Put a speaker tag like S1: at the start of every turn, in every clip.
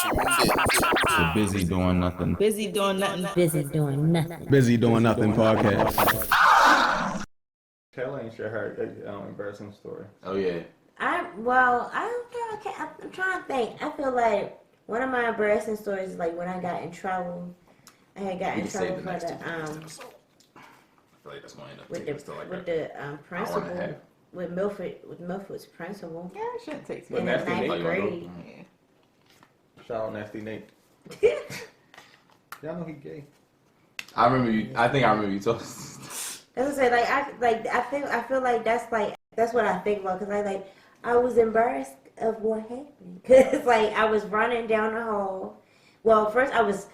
S1: The busy doing nothing.
S2: Busy doing nothing.
S3: Busy doing nothing.
S4: Busy doing nothing podcast.
S5: Taylor ain't share her embarrassing story.
S1: Oh yeah.
S3: I don't know. I'm trying to think. I feel like one of my embarrassing stories is like when I got in trouble. I had got in trouble for the
S1: I feel like that's going to end up
S3: with
S1: taking us to like
S3: with
S1: a
S3: the
S1: hour and a
S3: principal
S1: half.
S3: with Milford's principal
S2: Yeah, it shouldn't take too
S3: in the
S5: Nasty Nate,
S3: ninth grade.
S5: Shout out Nasty Nate. Y'all know he gay.
S1: I remember you. I think I remember you talking.
S3: That's what I say. I feel like that's what I think about because I was embarrassed of what happened because like I was running down the hall. Well, first I was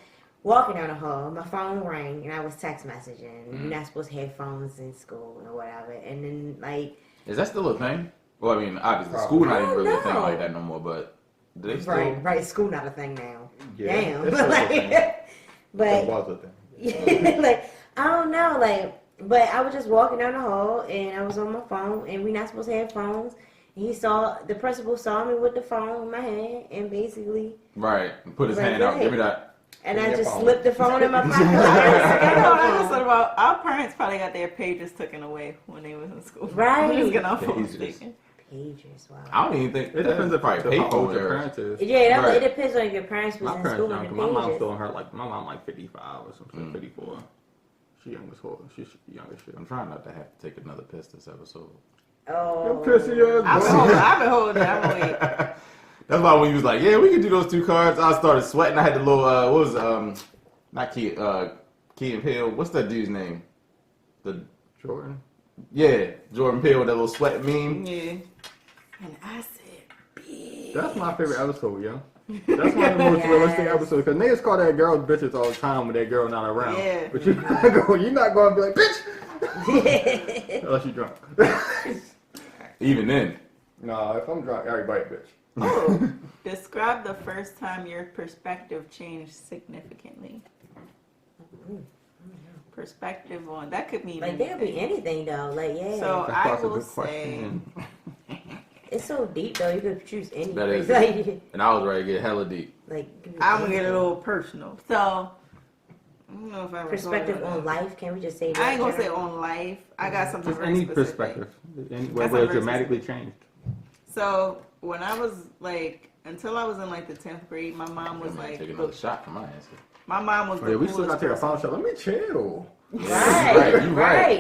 S3: walking down the hall. My phone rang and I was text messaging. You're not supposed to have phones in school or whatever. And then like,
S1: Is that still a thing? Well, I mean, obviously, school not even really a thing like that no more. But do they still?
S3: right, school not a thing now.
S5: Yeah,
S3: Damn,
S5: it's still a thing.
S3: but
S5: It was a thing.
S3: yeah, like I don't know, like, but I was just walking down the hall and I was on my phone, and we not supposed to have phones. And the principal saw me with the phone in my hand, and basically,
S1: Right. Put his
S3: Like,
S1: hand out.
S3: hey.
S1: Give me that.
S3: and
S5: Give
S3: I
S5: me your
S3: just
S5: phone.
S3: slipped the phone in my pocket.
S2: You know what I just
S3: Right,
S2: thought about? Our parents probably got their pages taken away when they was in school.
S3: Right.
S2: We just get our phones
S1: Pages.
S2: taken.
S3: pagers, wow.
S1: I don't even think
S5: It depends if
S1: probably
S5: how old
S1: paper
S5: your
S1: or
S5: parents is.
S3: Yeah,
S1: Right.
S3: it depends on if your parents was
S5: My
S3: in
S5: parents
S3: school
S5: young.
S3: when the
S5: My mom's
S3: pages.
S5: still in her my mom like 55 or something, 54. She young as whole. She's young as shit.
S1: I'm trying not to have to take another piss this episode.
S3: Oh,
S5: Pissy
S2: I've been holding it. I'm gonna wait.
S1: That's why when you was like, yeah, we can do those 2 cards, I started sweating. I had the little, what was not Key and Peele. What's that dude's name?
S5: Jordan.
S1: Yeah, Jordan Peele with that little sweat meme.
S2: Yeah. And I said, bitch.
S5: That's my favorite episode, yo. That's one of the most realistic episodes because niggas call that girl bitches all the time when that girl not around.
S2: Yeah.
S5: But you're not going to be like, bitch! Unless you drunk.
S1: Even then.
S5: No, if I'm drunk, everybody bitch.
S2: Oh, describe the first time your perspective changed significantly. Perspective on that could mean
S3: like there could be anything though. Like yeah,
S2: So
S5: That's
S2: I
S5: a
S2: will
S5: good
S2: say,
S5: question.
S3: it's so deep though. You could choose anything.
S1: That is
S3: like,
S1: And I was ready to get hella deep.
S3: like
S2: I'm gonna get a little personal. So I don't know if I
S3: perspective on life. Can we just say that?
S2: I ain't gonna say
S3: general?
S2: on life. I got something
S5: Just
S2: very
S5: any
S2: specific.
S5: perspective.
S2: That's
S5: Whether
S2: not
S5: it's
S2: very
S5: dramatically changed.
S2: So when I was like, until I was in like the 10th grade, my mom was
S1: I'm gonna
S2: like,
S1: take another shot for my answer.
S2: my mom was
S5: Oh,
S2: the
S5: yeah, we still
S2: coolest
S5: got to take a
S2: person.
S5: final shot. Let me chill.
S3: Right,
S1: You right.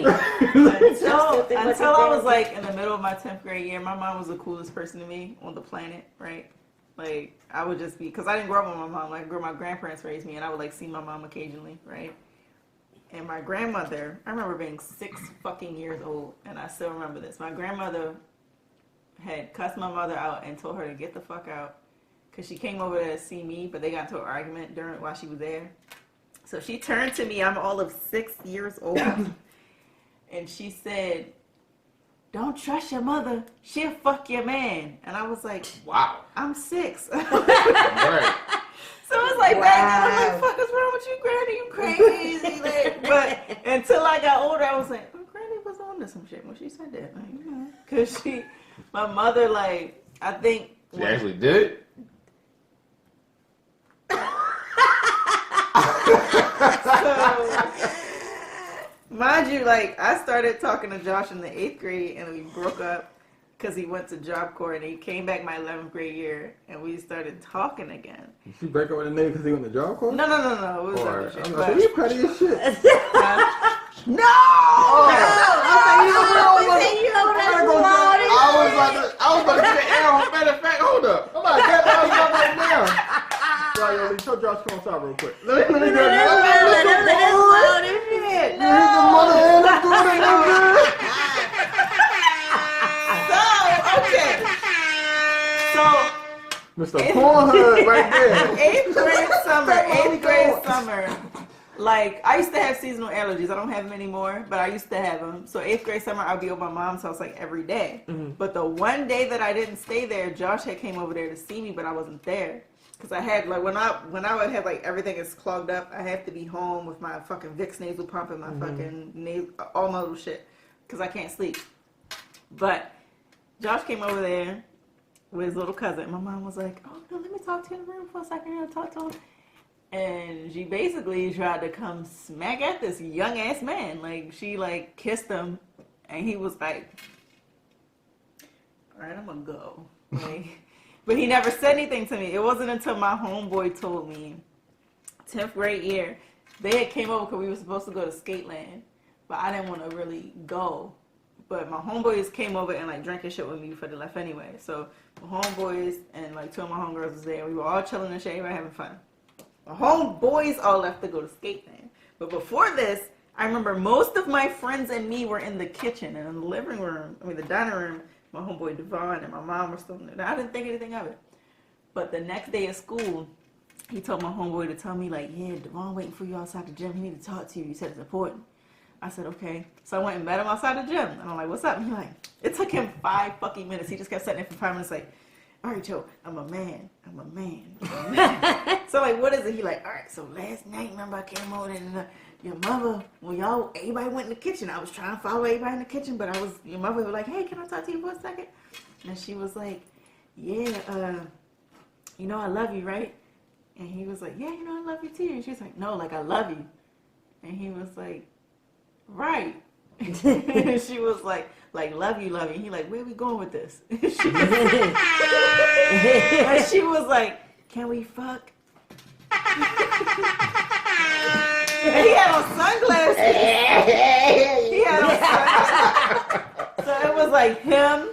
S2: Until I was like in the middle of my 10th grade year, my mom was the coolest person to me on the planet, right? Like I would just be, because I didn't grow up with my mom. Like my grandparents raised me, and I would like see my mom occasionally, right? And my grandmother, I remember being 6 fucking years old, and I still remember this. My grandmother had cussed my mother out and told her to get the fuck out because she came over there to see me, but they got into an argument while she was there. So she turned to me, I'm all of 6 years old, and she said, "Don't trust your mother, she'll fuck your man." And I was like,
S1: Wow.
S2: I'm 6.
S1: Right.
S2: So it's like back then, I'm
S3: Wow.
S2: like, fuck is wrong with you, Granny? You crazy. Like, but until I got older, I was like, oh, Granny was on to some shit when she said that. Like, you know, because my mother, like, I think.
S1: She actually did it?
S2: So, mind you, like, I started talking to Josh in the 8th grade, and we broke up because he went to Job Corps, and he came back my 11th grade year, and we started talking again.
S5: Did she break up with a nigga because he went to job corps?
S2: No. It was
S5: Or,
S2: other shit.
S5: I'm
S2: But,
S5: like, you petty as shit.
S2: no!
S1: I was about to get the arrow. Matter of fact, hold up.
S5: I'm about to get that right now. Sorry, yo, tell Josh come outside real quick. Let me get
S2: So,
S5: Mr. Pornhub right there.
S2: eighth grade summer, like, I used to have seasonal allergies. I don't have them anymore, but I used to have them. So 8th grade summer, I'd be over my mom's house like every day. But the one day that I didn't stay there, Josh had came over there to see me, but I wasn't there. Because I had, like, when I would have, like, everything is clogged up, I have to be home with my fucking Vicks nasal pump and my fucking all my little shit. Because I can't sleep. But Josh came over there, with his little cousin. My mom was like, "Oh no, let me talk to you in the room for a second. I'll talk to him." And she basically tried to come smack at this young ass man. Like she like kissed him, and he was like, "All right, I'm gonna go." Like, but he never said anything to me. It wasn't until my homeboy told me, 10th grade year, they had came over because we were supposed to go to Skateland, but I didn't want to really go. But my homeboys came over and like drank and shit with me before they left anyway. So my homeboys and like 2 of my homegirls was there. We were all chilling and shit, everybody having fun. My homeboys all left to go to Skateland. But before this, I remember most of my friends and me were in the kitchen and in the living room, the dining room. My homeboy Devon and my mom were still in there. I didn't think anything of it. But the next day at school, he told my homeboy to tell me, like, yeah, Devon waiting for you outside the gym. He need to talk to you. He said it's important. I said, okay. So I went and met him outside the gym. And I'm like, what's up? And he like, it took him 5 fucking minutes. He just kept sitting there for 5 minutes like, all right, Joe, I'm a man. I'm a man. I'm a man. So like, what is it? He like, all right, so last night, remember I came over and your mother, when everybody went in the kitchen, I was trying to follow everybody in the kitchen, but your mother was like, hey, can I talk to you for a second? And she was like, yeah, you know I love you, right? And he was like, yeah, you know I love you too. And she was like, no, like I love you. And he was like, right. And she was like love you. And he like, where are we going with this? And she was like, can we fuck? And he had on sunglasses. So it was like him,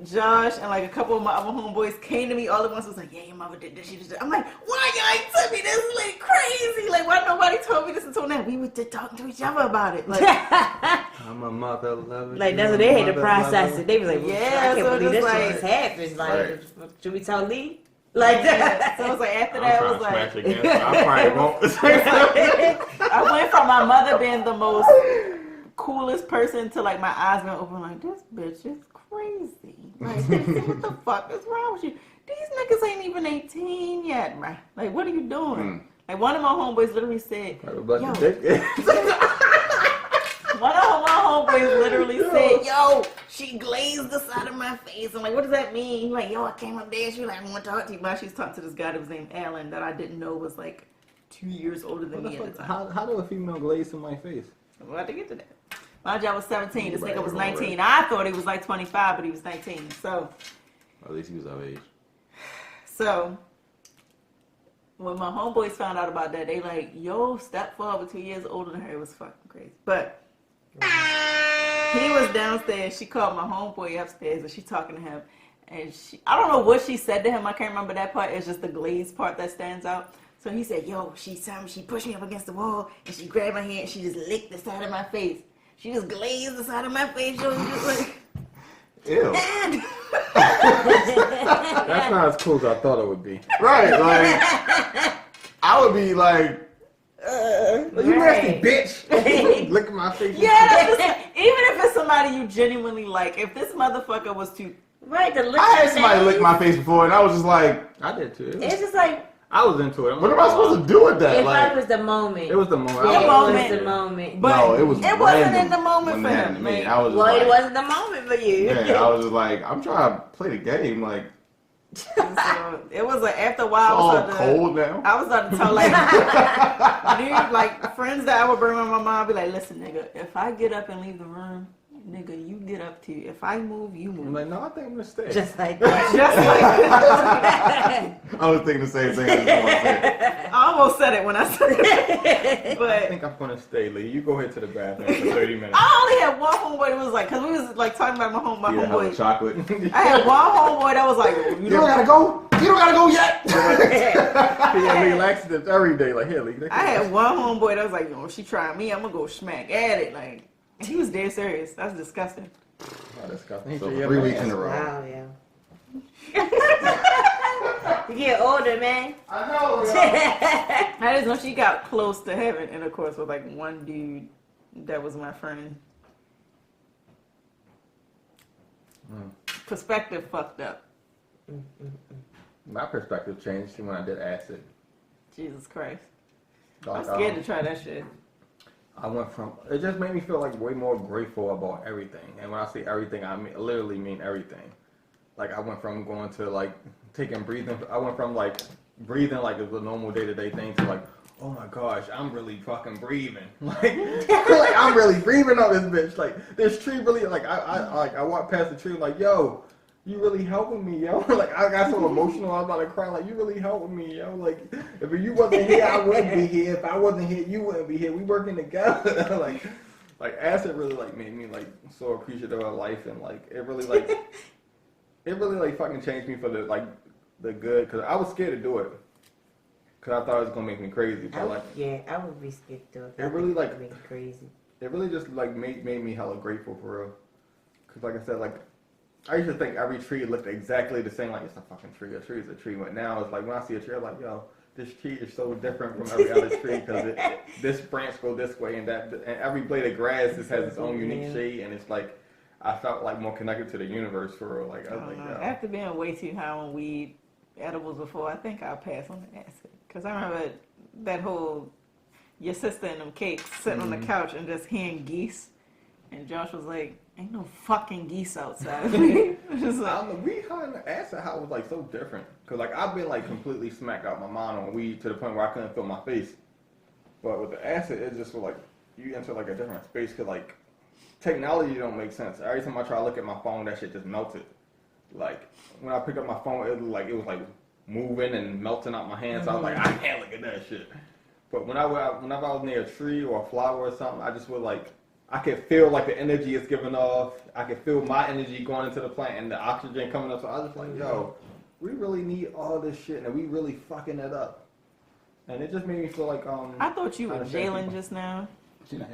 S2: Josh, and like a couple of my other homeboys came to me all at once. Was like, yeah, your mother did this. She just did. I'm like, why y'all ain't told me this? Is like crazy. Like, why nobody told me this until now? We were just talking to each other about it. Like,
S5: I'm a mother lover.
S3: Like that's what they had to process it. They was like, well,
S2: yeah,
S3: I can't
S2: so
S3: believe this
S2: like,
S3: shit just happened. Like,
S1: right.
S3: should we tell Lee? Like
S2: yeah. So it was like after that, it was like,
S5: Smash again, so I probably won't.
S2: I went from my mother being the most coolest person to like my eyes went open like, this bitch is crazy. Like, what the fuck is wrong with you? These niggas ain't even 18 yet, right? Like, what are you doing? Like, one of my homeboys literally said, yo. One of my homeboys literally said, yo, she glazed the side of my face. I'm like, what does that mean? He's like, yo, I came up there. She was like, I want to talk to you. But she was talking to this guy that was named Alan that I didn't know was like 2 years older than me at the time.
S5: How do a female glaze in my face?
S2: I'm about to get to that. My job was 17. This nigga was 19. I thought he was like 25, but he was 19. So,
S1: At least he was our age.
S2: So, when my homeboys found out about that, they like, yo, stepfather 2 years older than her. It was fucking crazy. But he was downstairs. She called my homeboy upstairs, and she talking to him. And I don't know what she said to him. I can't remember that part. It's just the glaze part that stands out. So he said, yo, she pushed me up against the wall, and she grabbed my hand, and she just licked the side of my face. She just glazed the side of my face. She was just like,
S1: ew.
S5: That's not as cool as I thought it would be.
S1: Right, like, I would be like,
S5: You nasty bitch. Look at my face.
S2: yeah, even if it's somebody you genuinely like, if this motherfucker was too...
S3: right, the lick
S1: I had somebody lick my face before, and I was just like,
S5: I did too.
S3: It's just like,
S5: I was into it.
S1: what am I supposed to do with that?
S3: it
S1: Like,
S3: was the moment.
S5: It was the moment.
S3: Yeah,
S2: The
S3: it
S2: moment.
S3: was the moment.
S2: But
S1: no, it was
S2: wasn't
S1: random
S2: in the moment
S1: when
S2: for
S1: that happened
S2: him.
S1: to me.
S2: Like,
S1: I was just
S3: Well,
S1: like,
S3: it wasn't the moment for you.
S1: yeah, I was just like, I'm trying to play the game. Like,
S2: so it was like, after a
S1: it's
S2: while,
S1: all
S2: I was
S1: cold now.
S2: I was about to tell like, dude, like friends that I would bring with my mom, I'd be like, listen, nigga, if I get up and leave the room, nigga, you get up too. If I move, you move.
S5: I'm like, no, I think I'm gonna stay.
S3: Just like that.
S2: Just like
S1: I was thinking the same thing. I just didn't want to say it.
S2: I almost said it when I said it,
S5: I
S2: but
S5: think I'm gonna stay, Lee. You go ahead to the bathroom for 30 minutes.
S2: I only had one homeboy that was like, cause we was like talking about my
S1: Yeah, hella
S2: homeboy.
S1: chocolate.
S2: I had one homeboy that was like,
S1: You don't gotta go. You don't gotta go yet.
S5: Yeah, Lee laxatives every day. Like, here, Lee.
S2: I had one homeboy that was like, yo, if she tried me, I'm gonna go smack at it. Like, he was dead serious. That's disgusting.
S5: Oh, disgusting. He
S1: So
S5: said,
S1: for
S5: yeah,
S1: 3
S5: man.
S1: weeks in a row.
S3: Wow, yeah. You get older, man.
S5: I know.
S2: I just know she got close to heaven, and of course with like one dude that was my friend. Perspective fucked up.
S5: My perspective changed when I did acid.
S2: Jesus Christ.
S5: Like,
S2: I'm scared to try that shit.
S5: I went from, it just made me feel like way more grateful about everything. And when I say everything, I literally mean everything. like I went from going to like taking breathing. I went from like breathing like it was a normal day-to-day thing to like, oh my gosh, I'm really fucking breathing. Like I'm really breathing on this bitch. Like this tree really like I walked past the tree like, yo, you really helping me, yo. Like I got so emotional, I was about to cry. Like you really helping me, yo. Like if you wasn't here, I wouldn't be here. If I wasn't here, you wouldn't be here. We working together. like acid really like made me like so appreciative of life, and like it really like fucking changed me for the good, because I was scared to do it. Cause I thought it was gonna make me crazy, but
S3: I would be scared to do it.
S5: It really like
S3: make me crazy.
S5: It really just like made me hella grateful for real. Cause like I said, like I used to think every tree looked exactly the same. Like it's a fucking tree. A tree is a tree. But now it's like when I see a tree, I'm like, yo, this tree is so different from every other tree because this branch goes this way and that, and every blade of grass just has its own unique shade, and it's like I felt like more connected to the universe for real. Like I was like, yo.
S2: After being way too high on weed edibles before, I think I'll pass on the acid. Because I remember that whole, your sister and them cakes sitting on the couch and just hearing geese. And Josh was like, ain't no fucking geese outside. Just like,
S5: I don't know, weed high in the acid house was like so different. Because like I've been like completely smacked out my mind on weed to the point where I couldn't feel my face. But with the acid, it just was like, you enter like a different space. Because like, technology don't make sense. Every time I try to look at my phone, that shit just melted. Like, when I picked up my phone, it was like moving and melting out my hands. So I was like, I can't look at that shit. But whenever I was near a tree or a flower or something, I just would like, I could feel like the energy is giving off. I could feel my energy going into the plant and the oxygen coming up. So I was just like, yo, we really need all this shit and we really fucking it up. And it just made me feel like
S2: I thought you were Jalen just now.
S1: She not.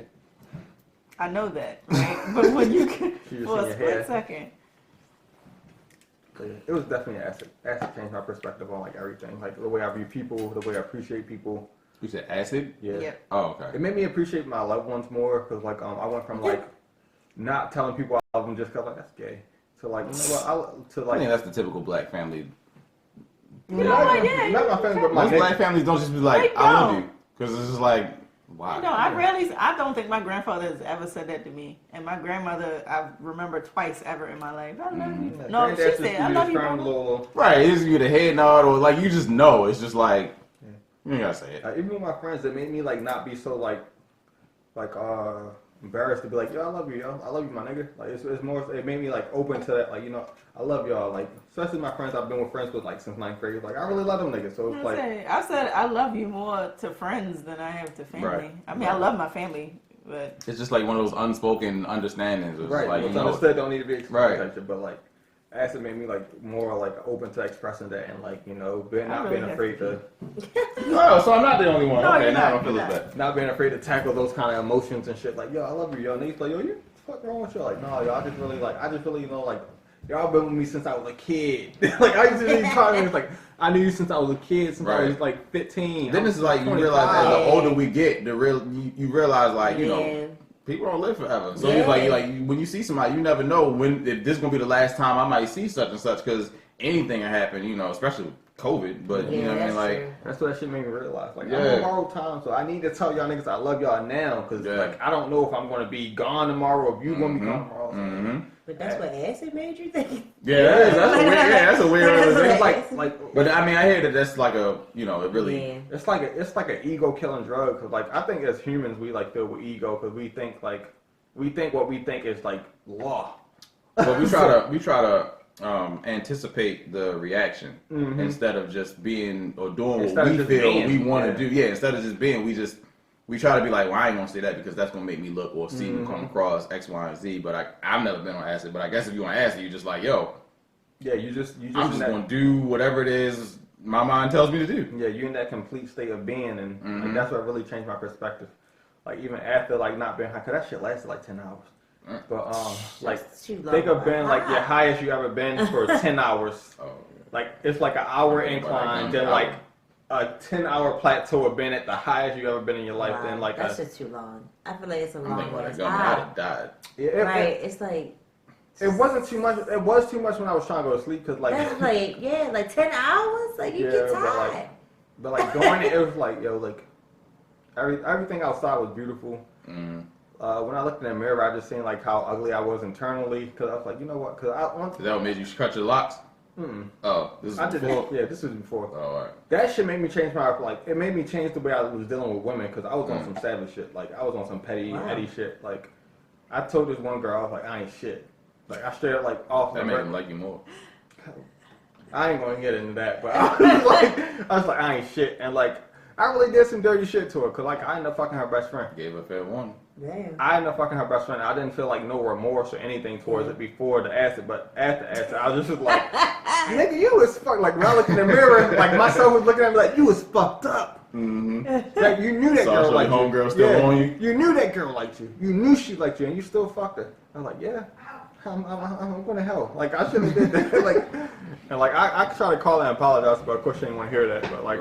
S2: I know that, right? But when you can, for a split second.
S5: It was definitely acid. Acid changed my perspective on like everything, like the way I view people, the way I appreciate people.
S1: You said acid?
S5: Yeah.
S2: Yep.
S1: Oh, okay.
S5: It made me appreciate my loved ones more because like I went from like not telling people I love them just because like that's gay to like, you know what,
S1: I think that's the typical black family.
S2: You know what? Yeah.
S5: Not my family, but my
S1: Most black families don't just be like, I love you, because it's just like, wow.
S2: No, I don't think my grandfather has ever said that to me. And my grandmother, I remember twice ever in my life. I love you. No, she said, I love you, Mama.
S1: Right, it's you the head nod, or like you just know. It's just like, you ain't gotta say it.
S5: Even with my friends, it made me like not be so like embarrassed to be like, yo, I love you, yo. I love you, my nigga. Like it's more, it made me like open to that, like, you know, I love y'all. Like, especially my friends I've been with friends with like since 9th grade. Like, I really love them niggas. So it's like,
S2: I said I love you more to friends than I have to family.
S1: Right.
S2: I mean, I love my family, but
S1: it's just like one of those unspoken understandings.
S5: Right.
S1: Like,
S5: What's understood don't need to be expressed.
S1: Right.
S5: But like, acid made me like more like open to expressing that and like, you know, not being afraid to.
S1: Oh, so I'm not the only one.
S2: No,
S1: Okay, now I don't
S2: you're
S1: feel as bad.
S5: Not being afraid to tackle those kind of emotions and shit. Like, yo, I love you, yo. And he's like, yo, you fuck wrong with you? Like, no, yo, I just really, you know, like, y'all been with me since I was a kid. Like, I used to be talking, it's like, I knew you since I was a kid, since I was like 15.
S1: Then it's like you realize as the older we get, you realize like, you know, people don't live forever. So it's like when you see somebody, you never know if this is gonna be the last time I might see such and such, because anything can happen, you know, especially with COVID. But you know what I mean, like
S5: that's what that shit made me realize. Like I'm on borrowed time, so I need to tell y'all niggas I love y'all now, because like I don't know if I'm gonna be gone tomorrow, or if you gonna be gone tomorrow.
S3: But that's what acid made you think.
S1: Yeah, that is. That's a weird.
S5: It's like. But
S1: I mean, I hear that that's like a, you know, it really.
S5: It's like an ego killing drug. Cause like I think as humans we like filled with ego because we think what we think is like law.
S1: But we try to anticipate the reaction instead of just being or doing what we feel we want to do. Yeah, instead of just being, we try to be like, well, I ain't gonna say that because that's gonna make me look or seem come across X, Y, and Z. But I've never been on acid. But I guess if you on acid, you're just like, yo,
S5: yeah, you just
S1: I'm just gonna do whatever it is my mind tells me to do.
S5: Yeah, you're in that complete state of being, and like, that's what really changed my perspective. Like even after like not being high, cause that shit lasted like 10 hours. But like think of being like your highest you ever been for 10 hours. Like it's like an hour incline, then like a 10-hour plateau of being at the highest you ever been in your life. Then like
S3: that's just too long. I feel like it's a long
S1: one.
S3: one.
S1: I'd have died.
S3: It's like.
S5: It wasn't too much. It was too much when I was trying to go to sleep because like.
S3: That's like like 10 hours. Like you get tired.
S5: But like during it was like yo like everything outside was beautiful. when I looked in the mirror, I just seen like how ugly I was internally. Because I was like, you know what? Because I want.
S1: Is that what made you cut your locks? Oh, this is before?
S5: Yeah, this was before.
S1: Oh, all right.
S5: That shit made me change my, like, it made me change the way I was dealing with women, because I was on some savage shit. Like, I was on some petty shit. Like, I told this one girl, I was like, I ain't shit. Like, I straight up, like, off.
S1: That made him like you more.
S5: I ain't gonna get into that, but I was like, I ain't shit. And, like, I really did some dirty shit to her, because, like, I ended up fucking her best friend.
S1: Gave her fair warning.
S3: Damn.
S5: I ended up fucking her best friend. I didn't feel like no remorse or anything towards it before the acid, but after acid, I was just like, nigga, you was fucked. Like, when I looked in the mirror, like, myself was looking at me like, you was fucked up.
S1: Mm-hmm.
S5: Like, you knew that girl liked you.
S1: Homegirl still on you.
S5: You knew that girl liked you. You knew she liked you, and you still fucked her. I'm like, yeah, I'm going to hell. Like, I shouldn't have did that. Like, and like, I tried to call and apologize, but of course she didn't want to hear that. But like,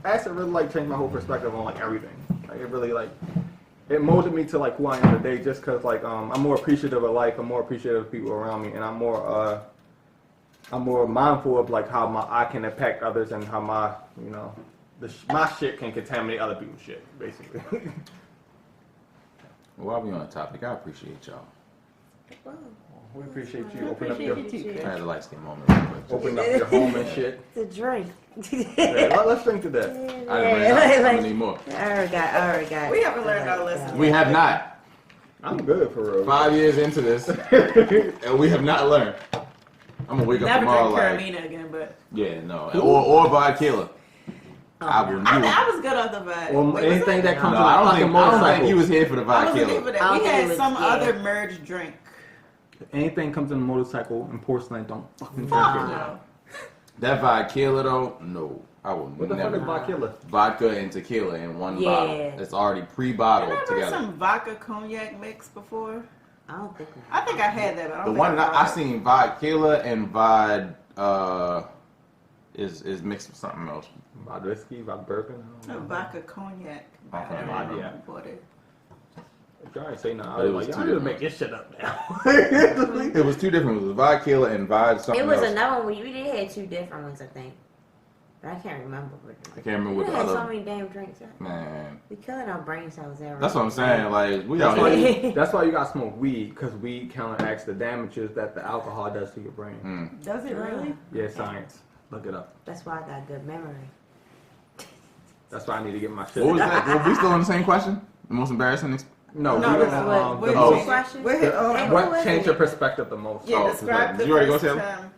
S5: acid really like changed my whole perspective on like everything. Like, it really like. It molded me to like who I am today, just because like I'm more appreciative of life, I'm more appreciative of people around me, and I'm more mindful of like how I can impact others and how my my shit can contaminate other people's shit, basically.
S1: Well, while we on the topic, I appreciate y'all.
S3: Wow.
S5: We appreciate you opening up your
S1: I had a light skin moment real quick.
S5: opening up your home and shit.
S3: It's a drink.
S5: Yeah, let's drink to that.
S1: I didn't bring out. I'm gonna need more.
S3: I already got.
S2: We haven't learned our lesson.
S1: We have not.
S5: I'm good for real.
S1: 5 years into this, and we have not learned. I'm gonna wake up
S2: Never
S1: tomorrow
S2: drink
S1: like,
S2: Caramina again, but
S1: yeah, no, or vodka. I will do.
S2: I was good off the vibe.
S5: Well, anything that comes
S1: No,
S5: on
S1: I
S5: a
S1: don't
S5: fucking
S1: think. I don't
S5: motorcycle.
S1: think he was here for the
S2: I wasn't
S1: vodka.
S2: here for that.
S3: I
S2: We
S3: don't think
S2: had
S3: it was-
S2: some
S3: yeah.
S2: other merged drink.
S5: Anything comes in a motorcycle and porcelain, don't fucking
S2: Fuck
S5: drink it.
S2: no.
S1: That vodka though, no, I will
S5: What the fuck
S1: never.
S5: is vodka?
S1: Vodka and tequila in one
S3: Yeah.
S1: bottle. It's already pre-bottled
S2: Have you ever had
S1: together.
S2: some vodka cognac mix before?
S3: I don't think.
S2: I think I had that, but I
S1: The
S2: don't
S1: one
S2: think
S1: that I seen vodka and is mixed with something else.
S5: Vodka whiskey, vodka bourbon. I don't know.
S2: Vodka cognac. I
S1: Okay.
S2: don't know
S5: Yeah.
S2: who bought it.
S5: Y'all ain't say nothing. I
S1: But it
S5: was
S1: was
S5: like,
S1: two
S5: y'all need to
S1: different
S5: make this shit up now.
S1: It was two different. It was vodka and vodka something
S3: It was
S1: else.
S3: another one. We did have two different ones, I think. But I can't remember.
S1: I can't remember
S3: We
S1: what the
S3: had so
S1: other.
S3: many damn drinks.
S1: Man,
S3: We killing our brain cells every.
S1: that's what I'm saying. Like we
S5: That's
S1: out
S5: why,
S1: here.
S5: that's why you gotta smoke weed, because weed counteracts the damages that the alcohol does to your brain.
S2: Does it really?
S5: Yeah, science. Look it up.
S3: That's why I got good memory.
S5: That's why I need to get my shit.
S1: What was that? Were we still on the same question? The most embarrassing.
S5: No,
S2: No,
S5: we
S2: this
S5: don't,
S2: is
S3: what
S5: the
S3: is
S5: most-
S3: your question?
S5: what changed your perspective the most?
S2: Yeah,
S1: Oh,
S2: describe
S1: did
S2: the
S1: you already go,
S2: first
S1: Sam?
S2: time.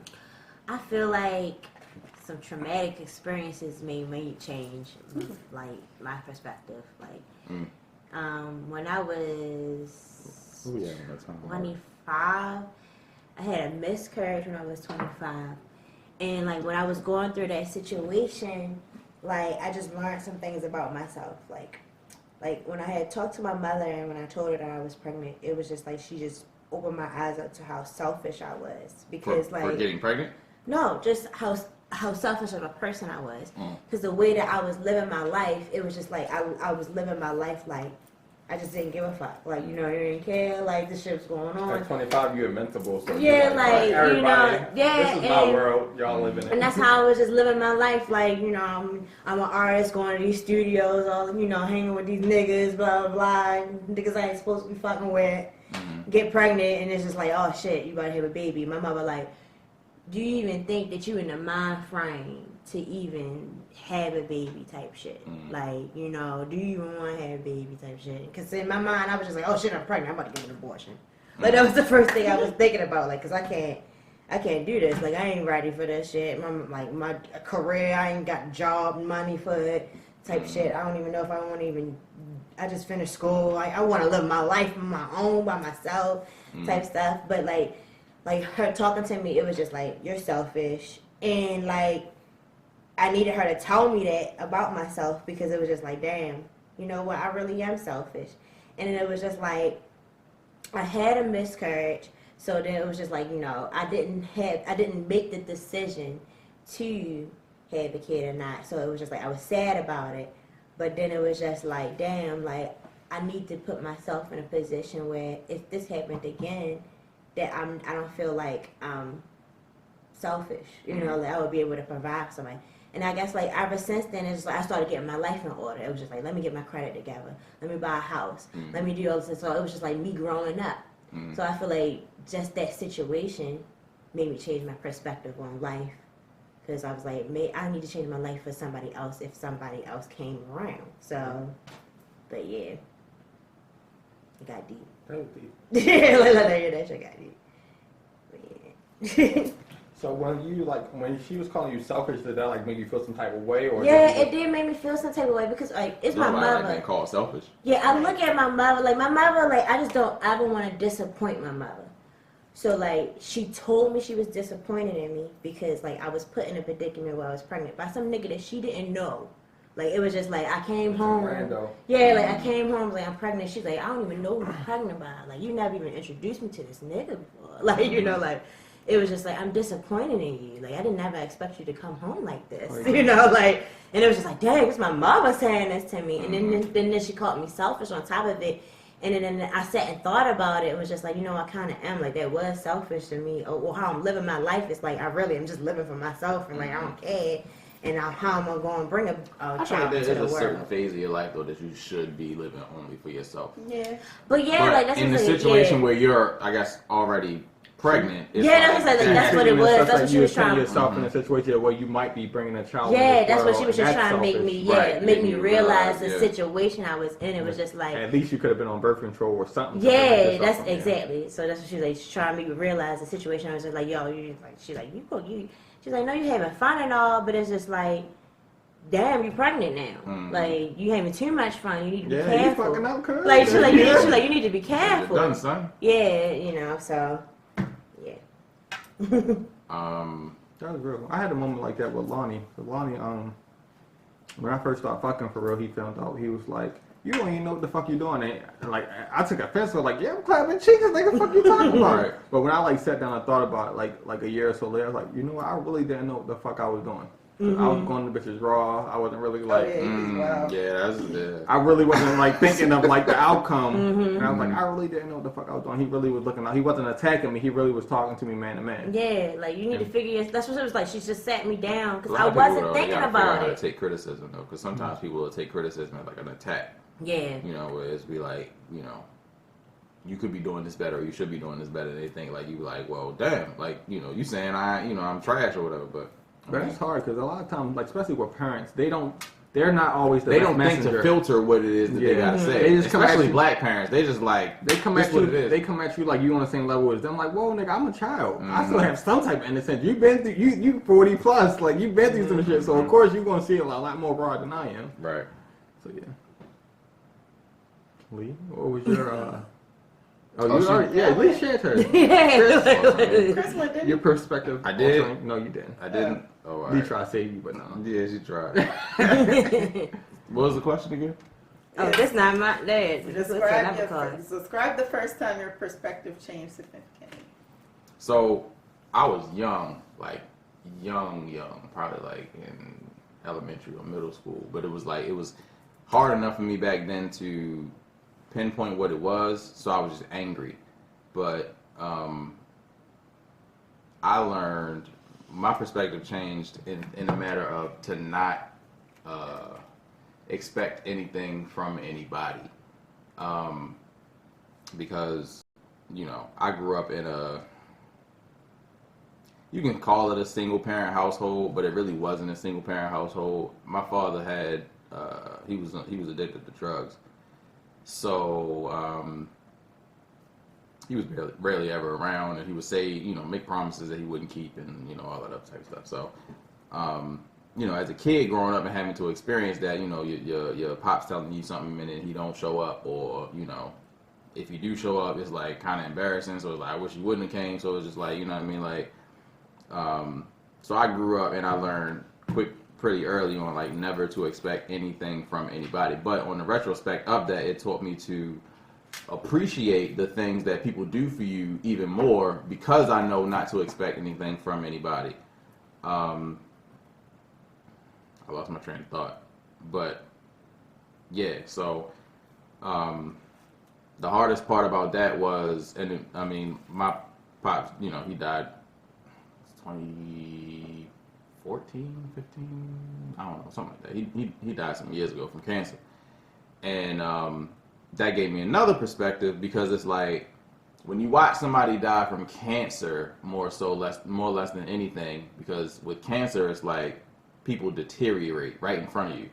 S3: I feel like some traumatic experiences made me change, like my perspective. Like, when I was
S1: Who we having that time?
S3: 25, I had a miscarriage when I was 25, and like when I was going through that situation, like I just learned some things about myself. Like when I had talked to my mother and when I told her that I was pregnant, it was just like she just opened my eyes up to how selfish I was because
S1: For getting pregnant?
S3: no, just how selfish of a person I was. Because the way that I was living my life, it was just like I was living my life like I just didn't give a fuck. Like, you know, I didn't care. Like, this shit was going on.
S5: At 25, you're invincible. So
S3: Yeah,
S5: you're
S3: like,
S5: everybody,
S3: you know, yeah,
S5: this is my
S3: and-
S5: world. Y'all live in it.
S3: And that's how I was just living my life. Like, you know, I'm an artist going to these studios, all, you know, hanging with these niggas, blah, blah, blah. Niggas I ain't supposed to be fucking with. Get pregnant, and it's just like, oh, shit, you about to have a baby. My mother like, do you even think that you in the mind frame to even have a baby type shit? Like, you know, do you even want to have a baby type shit? Because in my mind, I was just like, oh shit, I'm pregnant, I'm about to get an abortion. Like, that was the first thing I was thinking about, like, because I can't do this. Like, I ain't ready for this shit. My career, I ain't got job money for it type shit. I don't even know if I want to even, I just finished school. Like, I want to live my life on my own, by myself type stuff. But, like her talking to me, it was just like, you're selfish. And, like, I needed her to tell me that about myself because it was just like, damn, you know what, I really am selfish. And then it was just like, I had a miscarriage, so then it was just like, you know, I didn't make the decision to have a kid or not. So it was just like, I was sad about it. But then it was just like, damn, like, I need to put myself in a position where if this happened again, that I don't feel like I'm selfish, you know, that I would be able to provide for somebody. And I guess like ever since then, it's like I started getting my life in order. It was just like, let me get my credit together. Let me buy a house. Let me do all this. So it was just like me growing up. So I feel like just that situation made me change my perspective on life. Because I was like, I need to change my life for somebody else if somebody else came around. So, but yeah, it got deep.
S5: That was deep.
S3: Yeah, that shit got deep. But yeah.
S5: So when she was calling you selfish, did that like make you feel some type of way, or
S3: yeah, it did make me feel some type of way because like it's my mother.
S1: Like being called selfish.
S3: Yeah, I look at my mother like I just don't ever want to disappoint my mother. So, like, she told me she was disappointed in me because, like, I was put in a predicament where I was pregnant by some nigga that she didn't know. Like, it was just like, I came home.
S5: Rando.
S3: Yeah, like, I came home, like, I'm pregnant. She's like, I don't even know who I'm pregnant by. Like, you never even introduced me to this nigga before. Like, you know, like, it was just like, I'm disappointed in you. Like, I didn't never expect you to come home like this. Oh, yeah. You know, like, and it was just like, dang, it's my mama saying this to me. And then she called me selfish on top of it. And then I sat and thought about it. It was just like, you know, I kind of am. Like, that was selfish to me. Or how I'm living my life is like, I really am just living for myself. And, like, I don't care. And how am I going to bring a child into the world?
S1: There's a certain phase of your life, though, that you should be living only for yourself.
S3: Yeah. But, yeah, like, that's
S1: in the situation where you're, I guess, already pregnant.
S3: Yeah, that's what it was. That's what she was trying
S5: to yourself in a situation where you might be bringing a child.
S3: Yeah, that's what she was just trying to make me. Yeah, make me realize the situation I was in. It was just like
S5: at least you could have been on birth control or something.
S3: Yeah, that's exactly. So that's what she was like. She's trying to make me realize the situation. I was just like, yo, she's like, she's like, no, you having fun and all, but it's just like, damn, you're pregnant now. Like, you having too much fun. You need to be careful.
S5: You fucking up, cuz.
S3: Like, she's like, you need to be careful.
S1: You're done, son.
S3: Yeah, you know. So.
S5: That was real. I had a moment like that with Lonnie. So Lonnie, when I first started fucking for real, he found out. He was like, "You don't even know what the fuck you doing." And like, I took offense. I was like, "Yeah, I'm clapping cheeks. Like, what the fuck you talking about?"
S1: Right.
S5: But when I like sat down and thought about it, like a year or so later, I was like, you know what? I really didn't know what the fuck I was doing. I was going to bitches raw. I wasn't really like, I really wasn't like thinking of like the outcome. And I was like, I really didn't know what the fuck I was doing. He really was looking out. He wasn't attacking me. He really was talking to me man to man.
S3: Yeah, like you need to figure. That's what it was like. She just sat me down because I wasn't thinking about it.
S1: How to take criticism though, because sometimes people will take criticism as like an attack.
S3: Yeah.
S1: You know, where it's be like, you know, you could be doing this better, or you should be doing this better. They think like you like, well, damn, like you know, you saying I'm trash or whatever, but.
S5: But it's hard because a lot of times, like especially with parents, they're not always
S1: they don't think to filter what it is that they gotta say. They just especially black parents, they just like
S5: they come at you. They come at you like you on the same level as them. Like, whoa, nigga, I'm a child. I still have some type of innocence. You've been through you 40 plus. Like you've been through some shit. So of course you're gonna see a lot more broad than I am.
S1: Right.
S5: So yeah. Lee, what was your Lee shared her. Chris, your perspective.
S1: I did.
S5: Also, no, you didn't.
S1: I didn't. Oh,
S5: Lee tried to save you, but no.
S1: Yeah, she tried. What was the question again?
S3: Oh, that's not my dad.
S2: Describe the first time your perspective changed significantly.
S1: So, I was young, probably like in elementary or middle school. But it was hard enough for me back then to pinpoint what it was, so I was just angry. But I learned my perspective changed in a matter of to not expect anything from anybody, because I grew up in you can call it a single parent household, but it really wasn't a single parent household. My father had he was addicted to drugs. So he was barely ever around, and he would say, make promises that he wouldn't keep, and all that other type of stuff. So, as a kid growing up and having to experience that, your pop's telling you something and then he don't show up, or if you do show up, it's like kind of embarrassing. So it's like I wish you wouldn't have came. So it's just like so I grew up and I learned pretty early on, like never to expect anything from anybody. But on the retrospect of that, it taught me to appreciate the things that people do for you even more, because I know not to expect anything from anybody. I lost my train of thought, but yeah. So the hardest part about that was, my pops, he died 24 14, 15, I don't know, something like that. He died some years ago from cancer. And that gave me another perspective because it's like when you watch somebody die from cancer, more or less than anything, because with cancer it's like people deteriorate right in front of you,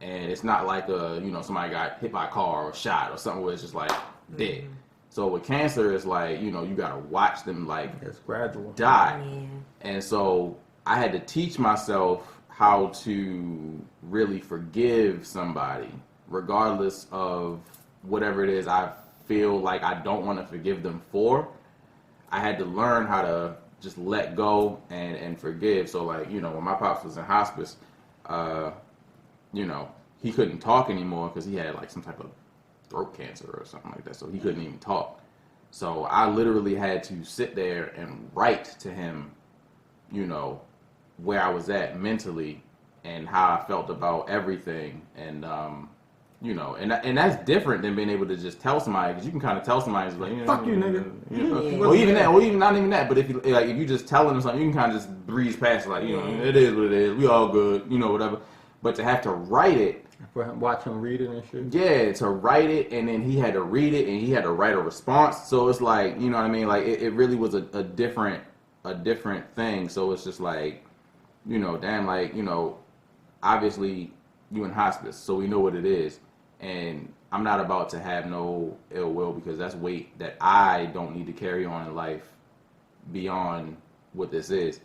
S1: and it's not like somebody got hit by a car or shot or something where it's just like dead. So with cancer, it's like you gotta watch them like
S5: it's gradual
S1: die, and so I had to teach myself how to really forgive somebody, regardless of whatever it is I feel like I don't want to forgive them for. I had to learn how to just let go and forgive. So like, when my pops was in hospice, he couldn't talk anymore because he had like some type of throat cancer or something like that. So he couldn't even talk. So I literally had to sit there and write to him, where I was at mentally and how I felt about everything. And, and that's different than being able to just tell somebody, because you can kind of tell somebody, like,
S5: fuck you, nigga.
S1: Or even that, or even not even that. But if you just telling them something, you can kind of just breeze past it, like, it is what it is. We all good, whatever. But to have to write it,
S5: watch him read it and shit.
S1: yeah, to write it, and then he had to read it, and he had to write a response. So it's like, you know what I mean? Like it really was a different thing. So it's just like, damn, like, obviously you in hospice, so we know what it is. And I'm not about to have no ill will, because that's weight that I don't need to carry on in life beyond what this is.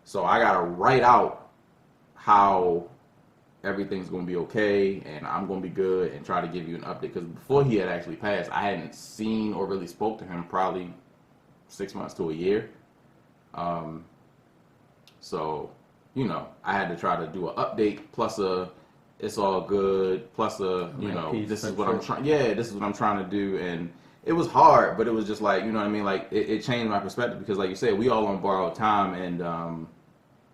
S1: So I got to write out how everything's going to be okay and I'm going to be good, and try to give you an update. Because before he had actually passed, I hadn't seen or really spoke to him probably 6 months to a year. So, I had to try to do an update plus it's all good, plus this is what I'm trying. Yeah, this is what I'm trying to do, and it was hard, but it was just like, like it changed my perspective, because like you said, we all on borrowed time, and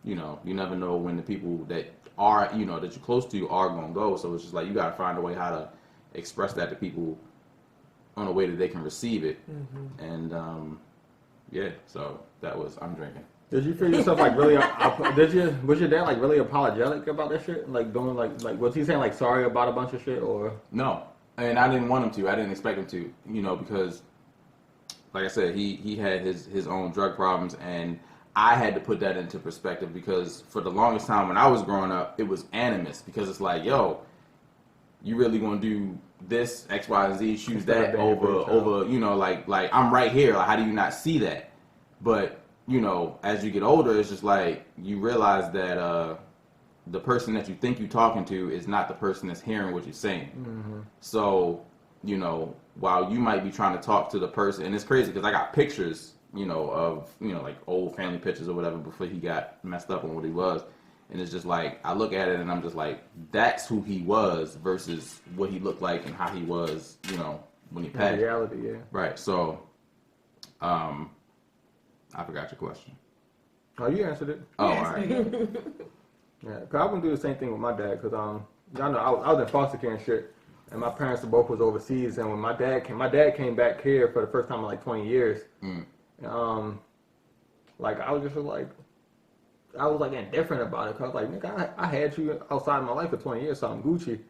S1: you never know when the people that are that you're close to are gonna go. So it's just like you gotta find a way how to express that to people on a way that they can receive it, and so that was I'm drinking.
S5: Did you feel yourself like really? Was your dad like really apologetic about that shit? Like doing like was he saying like sorry about a bunch of shit, or?
S1: No, and I didn't want him to. I didn't expect him to. Because like I said, he had his own drug problems, and I had to put that into perspective, because for the longest time when I was growing up, it was animus, because it's like, yo, you really gonna do this X, Y, and Z, choose that over like I'm right here. Like, how do you not see that? But as you get older, it's just like you realize that the person that you think you're talking to is not the person that's hearing what you're saying. So, while you might be trying to talk to the person, and it's crazy because I got pictures, of, like old family pictures or whatever before he got messed up on what he was. And it's just like, I look at it and I'm just like, that's who he was versus what he looked like and how he was, when he passed.
S5: In reality, yeah.
S1: Right. So, I forgot your question.
S5: Oh, you answered it.
S1: Oh, all right.
S5: Yeah, cause I wouldn't do the same thing with my dad, cause y'all know I was in foster care and shit, and my parents both was overseas, and when my dad came back here for the first time in like 20 years. Like I was just like, I was like indifferent about it, cause like, nigga, I had you outside of my life for 20 years, so I'm Gucci.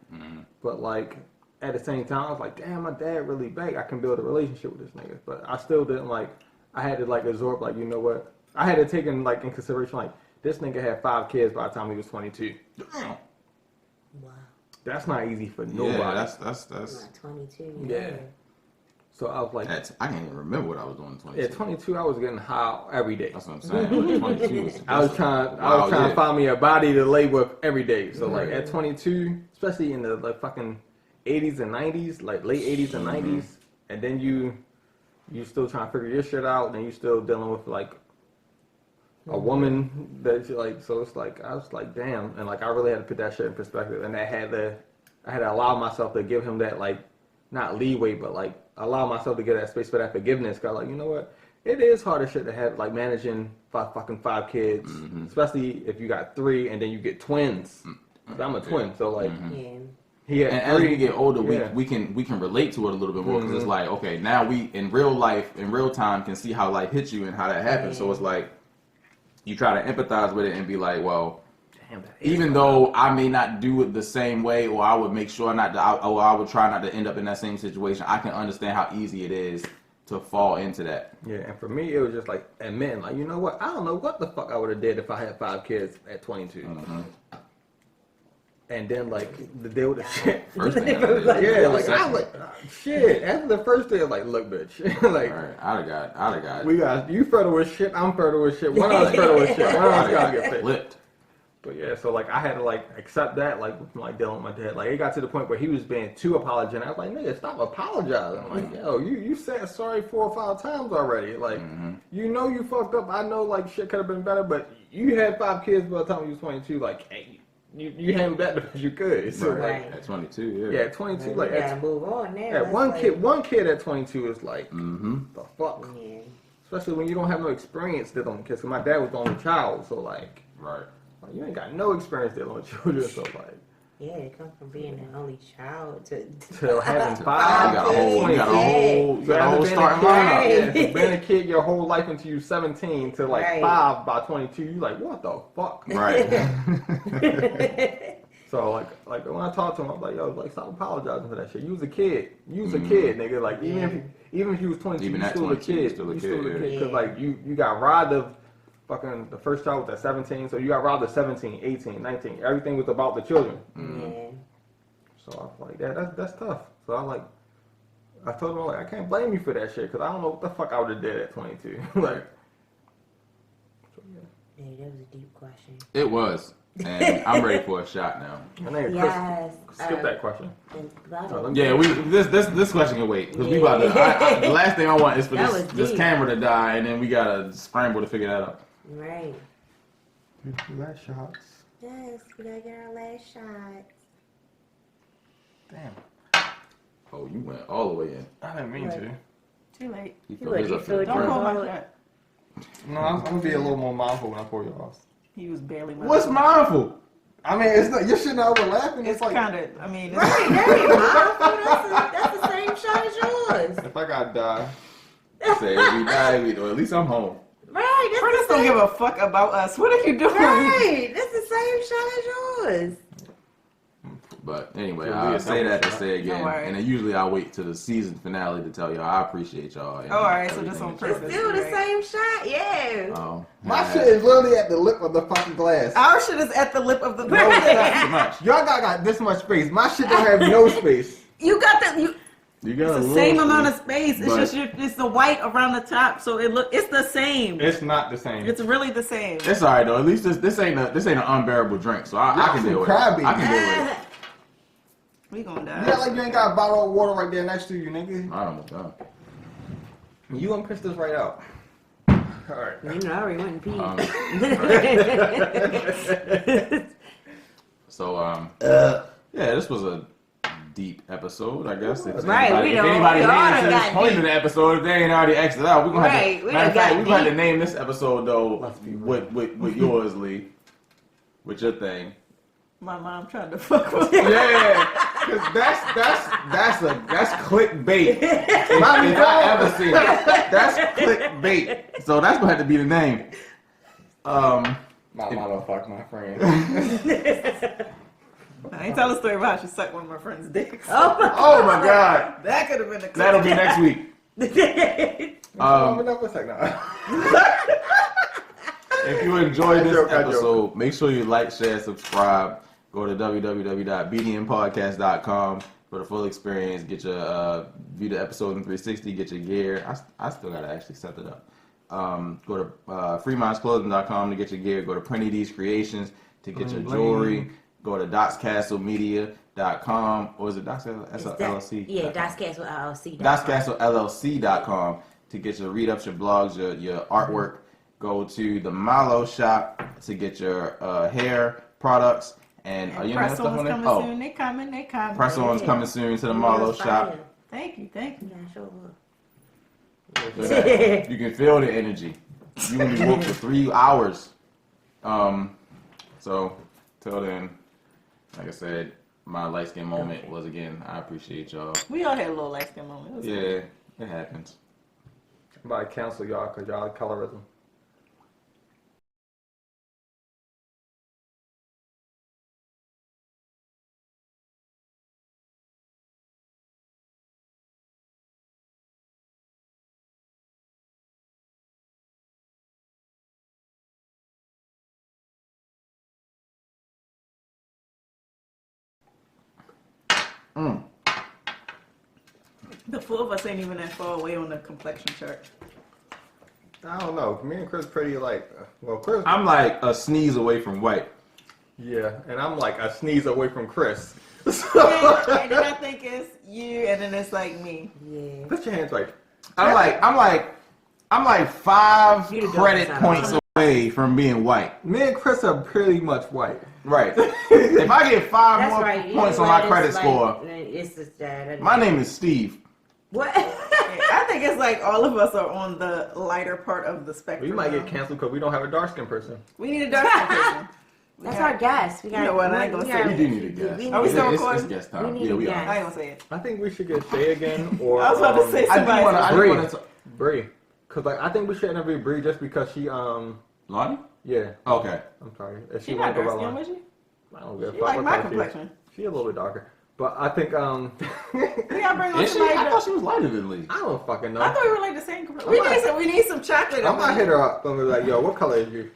S5: But like at the same time, I was like, damn, my dad really back. I can build a relationship with this nigga, but I still didn't like. I had to like absorb, like, you know what? I had to take in like in consideration, like, this nigga had 5 kids by the time he was 22.
S3: Wow.
S5: That's not easy for nobody.
S1: Yeah, that's
S3: Not 22.
S5: Yeah. So I was like,
S1: I can't even remember what I was doing in 22.
S5: Yeah, 22, I was getting high every day.
S1: That's what I'm saying. 22 was
S5: I was trying to find me a body to lay with every day. So like at 22, especially in the like fucking 80s and 90s, like late 80s and 90s, and then you still trying to figure your shit out, and you still dealing with like a woman that you like. So it's like, I was like, damn, and like I really had to put that shit in perspective, and I had to allow myself to give him that, like, not leeway, but like allow myself to get that space for that forgiveness. Cause like, you know what, it is harder shit to have, like, managing 5 kids, especially if you got 3 and then you get twins. I'm a twin, so like. Yeah,
S1: and as we get older, we can relate to it a little bit more, because it's like, okay, now we in real life, in real time, can see how life hits you and how that happens. So it's like, you try to empathize with it and be like, well,
S5: Damn,
S1: even though I may not do it the same way, or I would make sure not to, or I would try not to end up in that same situation, I can understand how easy it is to fall into that.
S5: Yeah, and for me, it was just like admitting, like, you know what? I don't know what the fuck I would have did if I had 5 kids at 22.
S1: Mm-hmm.
S5: And then, like, the deal with the shit.
S1: First thing,
S5: Yeah, like, I was like, shit. After the first day, I was like, look, bitch. Like,
S1: all right, I'd have got.
S5: we got, you fertile with shit, I'm fertile with shit. One of us fertile with shit. One of us gotta get fixed.
S1: Flipped.
S5: But yeah, so like I had to like accept that, like with like dealing with my dad. Like it got to the point where he was being too apologetic. I was like, nigga, stop apologizing. I'm like, yo, you said sorry 4 or 5 times already. Like, you know you fucked up. I know like shit could have been better, but you had 5 kids by the time you was 22. Like, hey, you handled that the best you could. So
S1: Right.
S5: like
S1: At 22,
S5: yeah, at 22, like
S3: you gotta move on now.
S5: at one kid at 22 is like the fuck.
S3: Yeah.
S5: Especially when you don't have no experience dealing with kids. 'Cause my dad was the only child, so like.
S1: right.
S5: You ain't got no experience dealing with children, so like.
S3: Yeah, it comes from being an only child to
S5: Having 5
S1: You got a whole starting lineup.
S5: Yeah, to being a kid your whole life until you 17 to like 5 by 22, you like, what the fuck?
S1: Right.
S5: So like when I talked to him, I was like, yo, like stop apologizing for that shit. You was a kid. You was a kid, nigga. Like even if you was 22,
S1: Even
S5: you
S1: at
S5: still
S1: 22,
S5: a kid.
S1: you still a kid,
S5: Because like you got robbed of fucking the first child was at 17, so you got robbed at 17, 18, 19. Everything was about the children.
S3: Yeah.
S5: So I was like, that's tough. So I told him like I can't blame you for that shit because I don't know what the fuck I would have did at 22. Like, so,
S3: Yeah, that was a deep question.
S1: It was. And I'm ready for a shot now.
S5: My name is
S3: Yes.
S5: Chris. Skip that question.
S1: Yeah, this question can wait because we about to. The last thing I want is for this camera to die, and then we gotta scramble to figure that out.
S3: Right.
S5: Last shots.
S3: Yes, we gotta get our last shot.
S5: Damn.
S1: Oh, you went all the way in.
S5: I didn't mean to.
S2: Too late.
S1: You filled his up to the
S2: Don't
S1: brim.
S2: hold my shot.
S5: No, I'm gonna be a little more mindful when I pour yours.
S2: He was barely.
S1: What's mindful?
S5: I mean, it's not, your shit not overlapping.
S2: It's
S5: like
S2: kind of. I mean, it's
S3: Right, that ain't mindful. That's the same shot as yours.
S5: if I gotta die.
S1: Say we die, or at least I'm home.
S3: Right, that's
S2: Curtis
S3: the
S2: don't
S3: same.
S2: give a fuck about us. What are you doing?
S3: Right, that's the same shot as yours.
S1: But anyway,
S5: So
S1: I'll
S5: Leah,
S1: say that to
S5: don't
S1: say again,
S2: worry.
S1: and then usually I'll wait to the season finale to tell y'all I appreciate y'all. And
S2: Oh, all right, so
S1: everything
S2: just on
S1: that y'all
S2: purpose.
S1: do.
S3: Still the
S2: Right.
S3: same shot, yeah.
S5: My shit is literally at the lip of the fucking glass.
S2: Our shit is at the lip of the.
S1: No, it's not so much.
S5: Y'all got this much space. My shit don't have no space.
S2: You got the.
S1: You got a
S2: It's the
S1: little
S2: same amount of
S1: space,
S2: space. It's
S1: but-
S2: it's the white around the top, so it's the same.
S5: It's not the same.
S2: It's really the same.
S1: It's all right though. At least this ain't an unbearable drink, so I can deal with it. I can deal with it.
S2: We gonna die.
S5: Yeah, like you ain't got a bottle of water right there next to you, nigga.
S1: I almost done.
S5: You gonna piss this right out. Alright.
S3: You know, I already went and peed.
S1: Yeah, this was a deep episode, I guess. If
S3: Right,
S1: anybody,
S3: we
S1: if
S3: don't-
S1: anybody
S3: we
S1: made
S3: all
S1: it to
S3: done
S1: this
S3: got
S1: point
S3: deep.
S1: in the episode, if they ain't already exit out, we're gonna
S3: Right,
S1: have
S3: we
S1: to. Matter of
S3: done
S1: fact,
S3: got
S1: we're gonna have to
S3: deep.
S1: name this episode though
S5: Let's be
S1: with yours, Lee, with your thing.
S2: My mom tried to fuck with me.
S1: Yeah, because that's clickbait. If I ever seen it, that's clickbait. So that's gonna have to be the name.
S5: My mama fucked my friend.
S2: I ain't tell a story about how she sucked one of my friend's dicks.
S1: Oh my God,
S2: That could have been the clip.
S1: that'll be next week. If you enjoyed this episode, make sure you like, share, subscribe. Go to www.bdnpodcast.com for the full experience. Get your view the episode in 360. Get your gear. I still gotta actually set it up. Go to freemindsclothing.com to get your gear. Go to Printy D's Creations to get your jewelry. Go to dotscastlemedia.com. Or is it Dots LLC?
S3: Yeah, Dotscastle LLC.
S1: dotscastlellc.com to get your read-ups, your blogs, your artwork. Go to the Malo shop to get your hair products. And you know
S2: press
S1: stuff
S2: on's
S1: on there?
S2: coming
S1: Oh,
S2: soon. They coming.
S1: press on's coming soon to the Malo shop.
S2: Thank you.
S3: Yeah, sure will.
S1: Look at that. You can feel the energy. You only woke for 3 hours. So till then, like I said, my light skin moment was again. I appreciate y'all.
S2: We all had a little light skin moment. It was
S1: Yeah, it happens.
S5: I'm about to cancel y'all because y'all colorism.
S2: The four of us ain't even that far away on the complexion chart.
S5: I don't know. Me and Chris pretty like. Well, Chris.
S1: I'm like a sneeze away from white.
S5: Yeah, and I'm like a sneeze away from Chris.
S2: Yeah, and then I think it's you, and then it's like me.
S3: Yeah.
S5: Put your hands right.
S1: I'm like 5
S3: You the
S1: credit
S3: dark
S1: points
S3: side.
S1: away from being white.
S5: Me and Chris are pretty much white.
S1: Right. If I get 5
S3: That's
S1: more
S3: right.
S1: points on my credit score,
S3: It's just that.
S1: my name is Steve.
S3: What?
S2: I think it's like all of us are on the lighter part of the spectrum.
S5: We might get
S2: now.
S5: canceled because we don't have a dark skinned person.
S2: We need a dark skin person.
S3: That's our guest. We got.
S2: You know what, I ain't gonna say
S1: We do need a guest.
S3: we
S2: Are we
S3: need-
S2: still
S1: It's
S2: recording?
S1: guest time.
S3: We need
S1: Yeah,
S3: a
S1: we
S3: guest.
S1: are.
S2: I ain't gonna say it.
S5: I think we should get Shay again or
S2: I was about to say
S1: I do want
S2: somebody.
S1: to.
S5: Bree. Cause like I think we should interview Bree just because she
S1: Lonnie?
S5: yeah.
S1: Okay.
S5: I'm sorry. If
S2: She
S5: wanna
S2: not
S5: go
S2: dark
S5: by
S2: skin,
S5: line.
S2: was she?
S5: I don't give a
S2: She
S5: fuck
S2: like
S5: what
S2: my
S5: color she is.
S2: complexion.
S5: She a little bit darker. But I think
S2: We gotta bring on
S1: Is she?
S2: somebody.
S1: I thought she was lighter than Lee.
S5: I don't fucking know.
S2: I thought we were like the same complexion. We need some chocolate.
S5: I might hit her up and be like, yo, what color is you?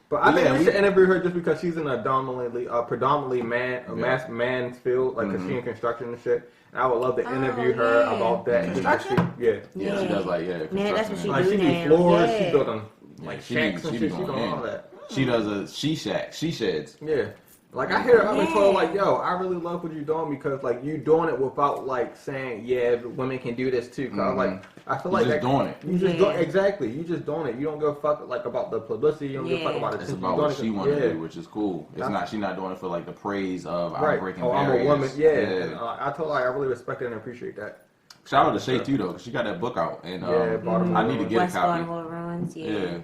S5: But I think
S1: Yeah,
S5: we should interview her just because she's in a predominantly man's field, like 'cause she in construction and shit. And I would love to interview her
S3: yeah.
S5: about that. and just to
S2: Construction?
S5: see- Yeah.
S1: Yeah, she does like
S3: Yeah, that's what
S1: construction
S3: she
S1: and-
S5: Like she
S3: do
S5: do
S3: now.
S5: floors,
S3: Yeah.
S5: she building
S1: Yeah,
S5: like
S1: she
S5: shacks
S1: be
S5: and shit. She
S1: going
S5: doing
S1: in.
S5: all that.
S1: She does a she sheds.
S5: Yeah. Like I hit her up and told her
S3: Yeah.
S5: like, yo, I really love what you're doing because like you doing it without like saying, yeah, women can do this too. Cause like I feel
S1: You
S5: like
S1: just
S5: that,
S1: doing it.
S5: You just
S3: Yeah.
S5: exactly. You just doing it. You don't give a fuck like about the publicity. You don't give a fuck
S3: Yeah.
S5: about it.
S1: It's
S5: You
S1: about
S5: doing
S1: what
S5: it
S1: she
S5: 'cause-
S1: wants to
S5: yeah.
S1: do, which is cool. It's
S5: That's-
S1: not. She's not doing it for like the praise of I'm
S5: Right.
S1: breaking
S5: Oh, I'm
S1: barriers.
S5: a woman. Yeah. And, I told her I really respect it and appreciate that.
S1: Shout out to Shay too though, 'cause she got that book out, and
S5: Yeah, Baltimore
S1: I need to get
S3: West
S1: a copy.
S3: Baltimore runs. Yeah.
S1: Yeah.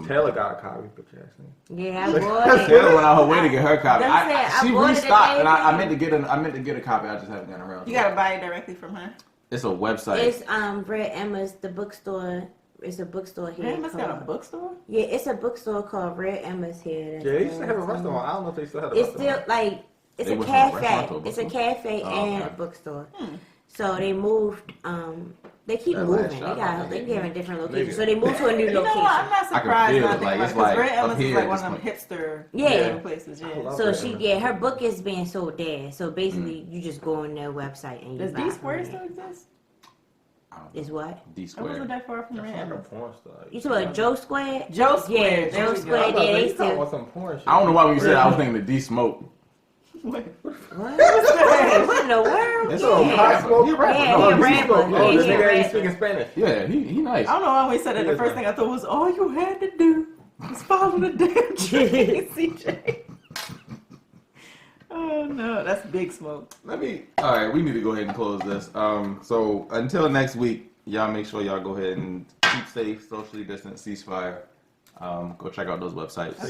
S5: Taylor got a copy, but you asked me.
S3: Yeah, I bought it.
S1: Taylor went out her way to get her copy.
S3: Them said, I
S1: She
S3: bought it
S1: restocked, and I
S3: today.
S1: meant to get a copy. I just haven't gotten around.
S2: You
S1: to it.
S2: gotta buy it directly from her.
S1: It's a website.
S3: It's Red Emma's the bookstore. It's a bookstore here.
S2: Emma's got a
S3: called-
S2: bookstore?
S3: Yeah, it's a bookstore called Red Emma's here.
S5: Yeah, they used to have a restaurant. I don't know if they still have a
S3: It's
S5: restaurant.
S3: still like it's
S1: They
S3: a
S1: went from a
S3: cafe.
S1: restaurant to a
S3: It's a
S1: bookstore?
S3: cafe
S1: Oh,
S3: and
S1: okay.
S3: a bookstore. So they moved. They keep
S1: That
S3: moving.
S1: last
S3: They
S1: shot,
S3: got
S1: maybe.
S3: they in different
S5: Maybe.
S3: locations. So they moved to a new
S2: You know
S3: location.
S2: what? I'm not surprised.
S1: feel
S2: Now
S1: it,
S2: that
S1: like,
S2: I
S1: it's
S2: think about it, 'cause
S1: like
S2: Red
S1: up
S2: Emma's is
S1: here
S2: like
S1: at
S2: one of them
S1: this
S2: hipster
S3: Yeah.
S2: places.
S5: I
S2: Yeah.
S5: love
S3: So
S5: Red
S3: she
S5: Emma's.
S3: her book is being sold there. So basically, you just go on their website and you
S2: Does
S3: buy
S2: D
S3: from
S2: Square
S3: there.
S2: still exist?
S3: Is what?
S1: D
S2: It wasn't
S1: Square.
S2: that far from
S5: That's
S2: Red
S5: like a
S2: Emma's.
S5: porn star.
S3: You talking about Joe Square?
S2: Joe Square.
S3: Yeah,
S2: There
S3: Joe
S2: we go.
S3: Square.
S5: I
S3: Yeah,
S5: thought
S3: they
S5: you talking
S3: still.
S5: about some porn shit.
S1: I don't know why when you said I was thinking of D Smoke.
S2: Wait.
S3: What? What in the world?
S1: That's
S3: Yeah.
S1: a rapper. He a rapper.
S3: Yeah,
S1: No,
S3: he a
S1: D
S3: rapper.
S1: Smoke.
S3: Yeah,
S5: Oh,
S3: he
S5: this
S3: a
S5: nigga ain't
S3: rapper.
S5: speaking Spanish.
S1: Yeah, he nice.
S2: I don't know why we said it. The
S5: He
S2: first
S5: is
S2: thing I thought was all you had to do was follow the damn train, CJ. Oh no, that's big smoke.
S1: All right, we need to go ahead and close this. So until next week, y'all make sure y'all go ahead and keep safe, socially distant, ceasefire. Go check out those websites.